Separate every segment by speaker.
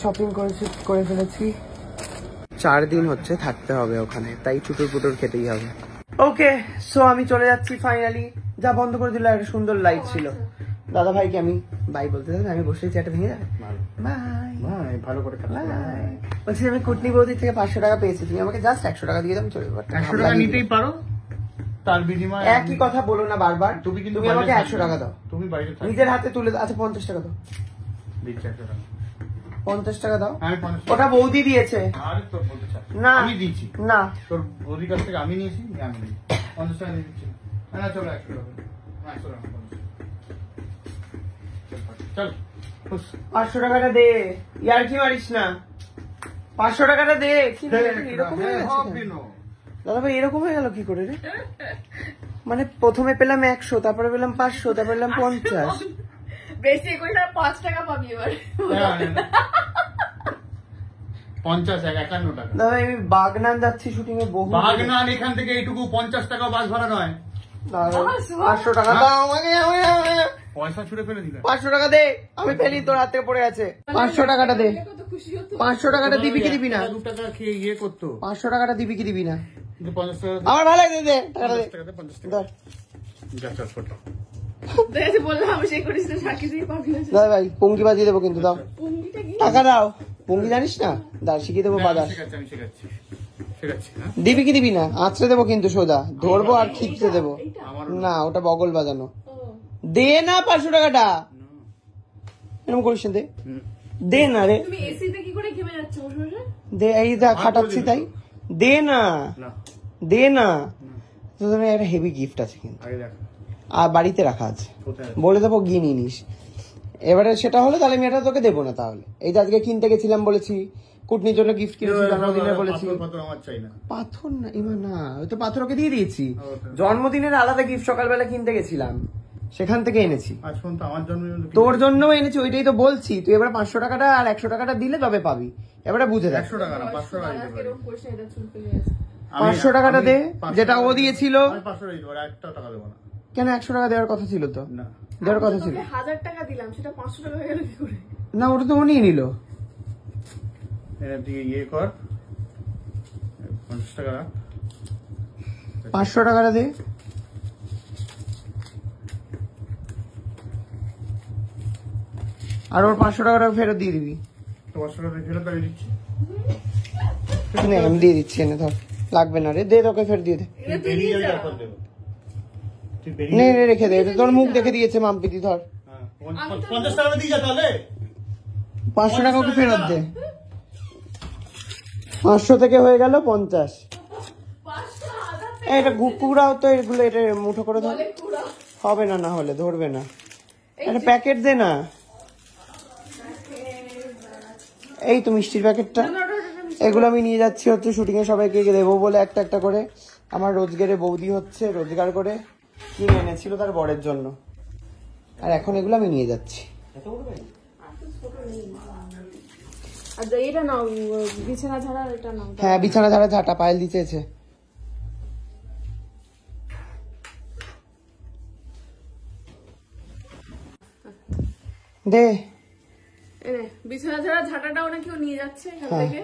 Speaker 1: Shopping করে ফেলেছি। 4 দিন হচ্ছে থাকতে হবে ওখানে, তাই চুটুর পুটুর খেতেই হবে। ওকে, সো আমি চলে যাচ্ছি ফাইনালি। যা বন্ধ করে দিল, একটা সুন্দর লাইট ছিল। দাদা ভাইকে আমি বাই বলতে চাই, আমি বসে চেয়ারটা ভেঙে যাবে। বাই, ভালো করে বলছি আমি কুটনি বৌদির থেকে 500 টাকা পেয়েছি, তুমি আমাকে জাস্ট 100 টাকা দিয়ে দাও, চলে যাবে।
Speaker 2: 100 টাকা নিতেই পারো, তার বিনিময়ে
Speaker 1: একই কথা বলো না বারবার। তুমি আমাকে 100 টাকা দাও,
Speaker 2: তুমি বাইরে
Speaker 1: নিজের হাতে তুলে দাও। আচ্ছা 50 টাকা দাও,
Speaker 2: দিচ্ছি 100 টাকা।
Speaker 1: 50 টাকা দাও।
Speaker 2: আমি 50 টাকা।
Speaker 1: ওটা বৌদি দিয়েছে।
Speaker 2: আরে তোর বলতে চাই
Speaker 1: না,
Speaker 2: আমি দিয়েছি
Speaker 1: না,
Speaker 2: তোর বৌদির কাছ থেকে আমি নিয়েছি, আমি নিয়েছি 50 টাকা দিয়ে দিচ্ছি। না চলো 100 টাকা, 100 টাকা চল।
Speaker 1: 500 টাকাটা দে, ইয়ার কি মারিস না। 500 টাকাটা দে। এরকম হয়ে গেছে দাদা ভাই, এরকম হয়ে গেল কি করে রে? মানে প্রথমে পেলাম 100, তারপরে পেলাম 500, তারপরে পেলাম 50।
Speaker 3: বেশি কইরা 5 টাকা পাবি এবার।
Speaker 2: 50 51 টাকা।
Speaker 1: দাদা আমি বাগনান যাচ্ছি শুটিং এ। বহু
Speaker 2: বাগনান এখান থেকে এইটুকু 50 টাকা বাস ভাড়া নয়।
Speaker 1: 500 টাকা দাও আমাকে।
Speaker 2: পয়সা ছুড়ে ফেলে দিলে।
Speaker 1: 500 টাকা দে, আমি ফেলি, তোর হাত থেকে পড়ে আছে। 500 টাকাটা দে। 500 টাকাটা দিবি কি দিবি না?
Speaker 2: 2 টাকা খেয়ে ইয়ে করতো।
Speaker 1: 500 টাকাটা দিবি কি দিবি না?
Speaker 2: 50 টাকা
Speaker 1: আমার ভালো লাগে, দে টাকাটা দে।
Speaker 2: 50 টাকা যা চল ফটো।
Speaker 3: বললাম আমি সেই করিস না, সাকি দিয়ে পাবি না।
Speaker 1: দাদা ভাই পঙ্গি বাজিয়ে দেবো কিন্তু, দাও
Speaker 3: পুঙ্গিটা কি?
Speaker 1: টাকা দাও। পঙ্গি জানিস না? দাঁড় শিখিয়ে দেবো বাজার।
Speaker 2: আমি শেখাচ্ছি।
Speaker 1: দিবি কি দিবি না? আঁচড়ে দেবো কিন্তু সোজা, ধরবো আর খিপতে দেবো না। ওটা বগল বাজানো। দে না 500 টাকাটা, এরকম করিস না, দে না রে।
Speaker 3: তুমি এসিতে কি করে ঘেমে যাচ্ছ বসে বসে?
Speaker 1: দে, এই যা খাটাচ্ছি তাই। দে না, দে না। তোদের একটা হেভি গিফট আছে কিন্তু, আর বাড়িতে রাখা আছে, বলে দেবো গিয়ে নিয়ে নিস। এবারে সেটা হলে তাহলে আমি এটা তোকে দেবো না। তাহলে এই যে আজকে কিনতে গেছিলাম বলেছি, কুটনির জন্য গিফট কিনেছি, জন্মদিনে বলেছি। পাথর না ইমা, না ওই তো পাথর ওকে দিয়ে দিয়েছি। জন্মদিনের আলাদা গিফট সকালবেলা কিনতে গেছিলাম, সেখান থেকে এনেছি। তোর জন্য এনেছি, ওইটাই তো বলছি। তুই এবার 500 টাকাটা আর 100 টাকাটা দিলে তবে পাবি। এবারে বুঝে দেখ।
Speaker 2: 100 টাকা না 500 টাকা দিতে পারি।
Speaker 1: 500 টাকাটা দে, যেটা ও দিয়েছিল।
Speaker 2: 500 দিতে পারি, 1 টাকা দেবো না।
Speaker 1: কেন? 100 টাকা দেওয়ার কথা ছিল তো।
Speaker 2: না,
Speaker 1: দেওয়ার কথা ছিল।
Speaker 3: 1000 টাকা দিলাম, সেটা 500 টাকা হয়ে গেল কি করে?
Speaker 1: না, ওটা তো ও নিয়ে নিল।
Speaker 2: এর দিকে ইয়ে কর, 50 টাকা।
Speaker 1: 500 টাকাটা দে। আর ওর 500 টাকাটা ফেরত দিয়ে দিবি।
Speaker 2: 500 টাকা ফেরত দিয়ে দিচ্ছি।
Speaker 1: আমি দিয়ে দিচ্ছি, এনে ধর। লাগবে না রে, দে, তোকে ফেরত দিয়ে দে। নে রেখে দে, তোর মুখ দেখে দিয়েছে মাম্পিতি, ধর।
Speaker 2: 50 টাকা দিয়ে যা তাহলে।
Speaker 1: 500 টাকা ওকে ফেরত দে। 500 থেকে হয়ে গেল 50। এটা কুকুরাও তো, এগুলো এটা মুঠো করে ধর। হবে না, না হলে ধরবে না। একটা প্যাকেট দে না। এই তো মিষ্টির প্যাকেটটা। এগুলো আমি নিয়ে যাচ্ছি হচ্ছে শুটিং এ সবাইকে দেবো বলে, একটা একটা করে। আমার রোজগারে বৌদি হচ্ছে রোজগার করে কিনে এনেছিল তার বরের জন্য, আর এখন এগুলো আমি নিয়ে যাচ্ছি।
Speaker 3: বিছানা ঝাড়া, এটা নাও।
Speaker 1: হ্যাঁ, বিছানা ঝাড়া ঝাঁটা পায়েল দিতেছে। দে,
Speaker 3: বিছানা ঝাড়া ঝাঁটাটাও নাকি ও নিয়ে যাচ্ছে এখান থেকে।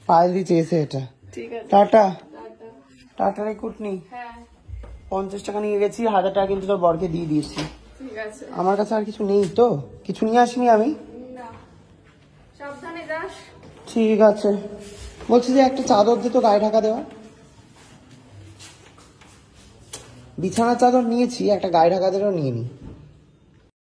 Speaker 1: পায়েল দি চেয়েছে এটা।
Speaker 3: ঠিক আছে,
Speaker 1: টাটা। টাটা রে কুটনি।
Speaker 3: হ্যাঁ
Speaker 1: 50 টাকা নিয়ে গেছি, 1000 টাকা কিন্তু তোর বরকে দিয়ে দিয়েছি।
Speaker 3: ঠিক আছে।
Speaker 1: আমার কাছে আর কিছু নেই তো, কিছু নিয়ে আসিনি আমি।
Speaker 3: না, সাবধানে যাস।
Speaker 1: ঠিক আছে। বলছি যে একটা চাদর দে তো, গায়ে ঢাকা দেওয়া। বিছানার চাদর নিয়েছি, একটা গায়ে ঢাকা দেওয়াও নিয়ে নি।